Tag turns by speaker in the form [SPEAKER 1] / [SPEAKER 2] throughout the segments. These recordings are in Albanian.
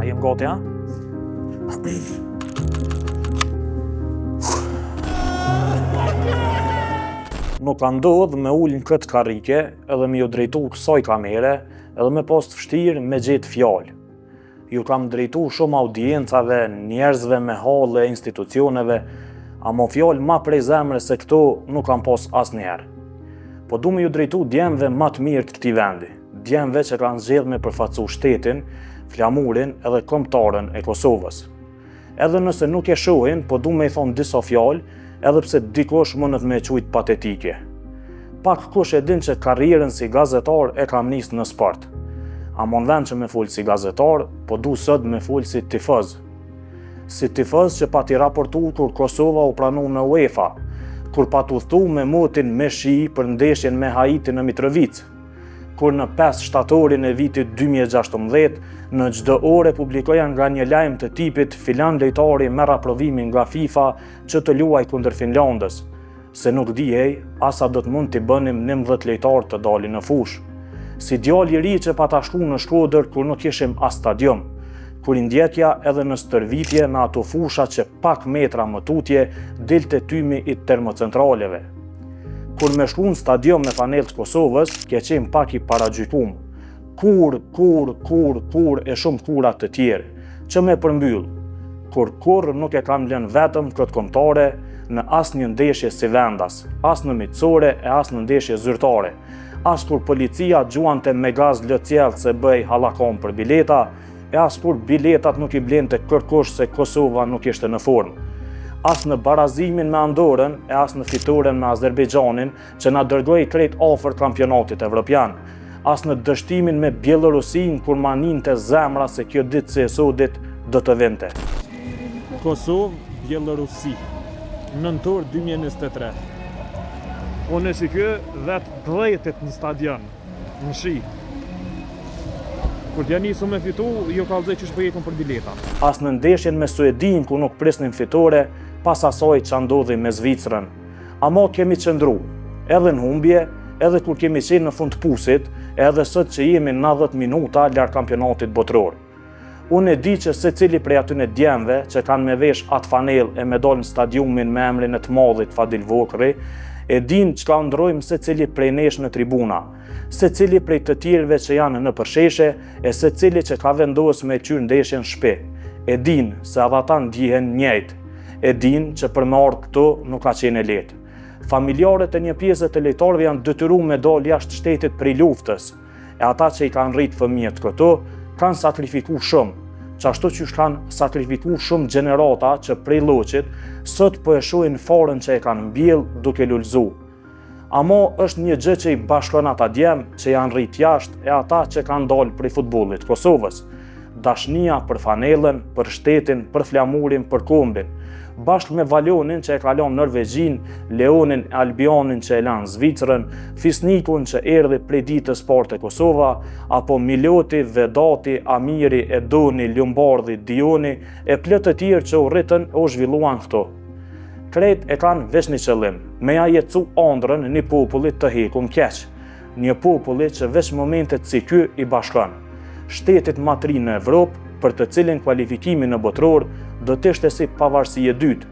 [SPEAKER 1] jem gati, ha? Nuk ka ndodhë me ullin këtë karrike edhe me ju drejtu kësaj kamere edhe me pas të vështirë me gjetë fjallë. Ju kam drejtu shumë audiencave, njerëzve me halle, institucioneve, ama fjallë ma prej zemre se këto nuk kam pas asnjëherë. Po du me ju drejtu djemve ma të mirë të këtij vendi, djemve që kanë zgjedhur me përfaqësu shtetin, flamurin edhe kombëtarën e Kosovës. Edhe nëse nuk e shohin, po du me i thonë disa fjalë, edhe pse dikush mundet me quajt patetike. Pak kush e din që karrierën si gazetar e kam nisë në sport. Ama në vend që me fol si gazetar, po du sot me fol si tifoz. Si tifoz që pa t'i raportu kur Kosova u pranu në UEFA, kur pa t'u thu me motin me shi për ndeshjen me Haitin në Mitrovic, kur në 5 shtatorin e vitit 2016, në çdo orë publikoja nga një lajm të tipit filan lojtari merr aprovimin nga FIFA që të luaj kundër Finlandës, se nuk dijej asa do të mund t'i bënim 19 lojtarë të dalin në fushë. Si djali i ri që pa ta shku në Shkodër kur nuk ishim as stadium, kur i ndjekja edhe në stërvitje në ato fusha që pak metra më tutje dilte tymi i termocentraleve. Kur me shku në stadium me panel të Kosovës, ke qenë pak i paragjykum. Kur e shumë kurat të tjerë, që me përmbyll. Kur nuk e kam lënë vetëm këtë kombëtare në asnjë ndeshje si vendas, as në miqësore e as në ndeshje zyrtare, as kur policia gjuante me gaz lëcjell se bëj hallakon për bileta, e as kur biletat nuk i blente kërkush se Kosova nuk ishte në formë. As në barazimin me Andorën e as në fitoren me Azerbejxhanin që na dërgoi krejt afër kampionatit evropian, as në dështimin me Bielorusin kur ma ninte zemra se kjo ditë se e sodit do të vinte. Kosovë, Bielorusi, nëntor 2023. Unë e shikë vetë drejtet në stadion, në shi. Kur t'ja nisu me fitu, jo kallëzoj që shpëjetën për bileta. As në ndeshjen me Suedin ku nuk prisnin fitore, pas asaj që ndodhi me Zvicrën. Ama kemi qëndru, edhe në humbje, edhe kur kemi qenë në fund pusit, edhe sot që jemi 90 minuta larg kampionatit botror. Unë e di që secili prej atyne djemve që kanë me vesh atë fanell e me dal në stadiumin me emrin e të madhit Fadil Vokri, e din çka ndrojmë secili prej nesh në tribuna, secili prej të tjerëve që janë në përsheshe, e secili që ka vendosur me qyr ndeshjen shtëpi. E din se edhe ata ndihen njëjtë. E din që për me ardhur këtu nuk ka qenë lehtë. Familjarët e një pjesë të lojtarëve janë detyruar me dalë jashtë shtetit prej luftës, e ata që i kanë rrit fëmijët këtu kanë sakrifikuar shumë, që ashtu që kanë sakrifikuar shumë gjenerata që prej Lloçit sot po e shohin farën që e kanë mbjell duke lulzu. Ama është një gjë që i bashkon ata djem që janë rrit jashtë e ata që kanë dalë prej futbollit Kosovës. Dashnia për fanellën, për shtetin, për flamurin, për kombin. Bashkë me Valonin që e ka lanë Norvegjin, Leonin e Albionin që e lanë Zvicrën, Fisnikun që erdhi prej ditës parë te Kosova, apo Miloti, Vedati, Amiri, Edoni, Ljumbardi, Dioni e plot të tjerë që u rritën o zhvilluan këto. Krejt e kanë veç një qëllim, me ja jetësu ëndrrën një popullit të hekum keq, një popullit që veç momentet si ky i bashkon. Shtetit matri në Evropë, për të cilin kualifikimi në botror do të ishte si pavarësi e dytë.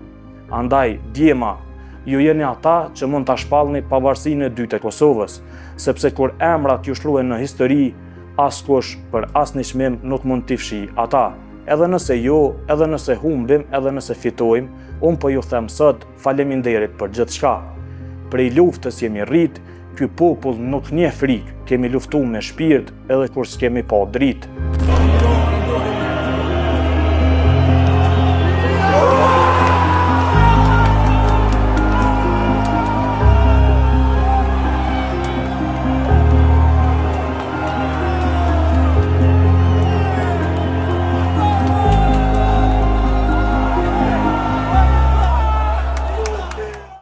[SPEAKER 1] Andaj, djema, ju jeni ata që mund ta shpallni pavarësinë e dytë e Kosovës, sepse kur emrat ju shkruhen në histori, askush për asnjë çmim nuk mund t'i fshi ata. Edhe nëse jo, edhe nëse humbim, edhe nëse fitojmë, unë po ju them sot faleminderit për gjithçka. Prej luftës jemi rrit, ky popull nuk njeh frikë, kemi luftuar me shpirt edhe kur s'kemi pa dritë.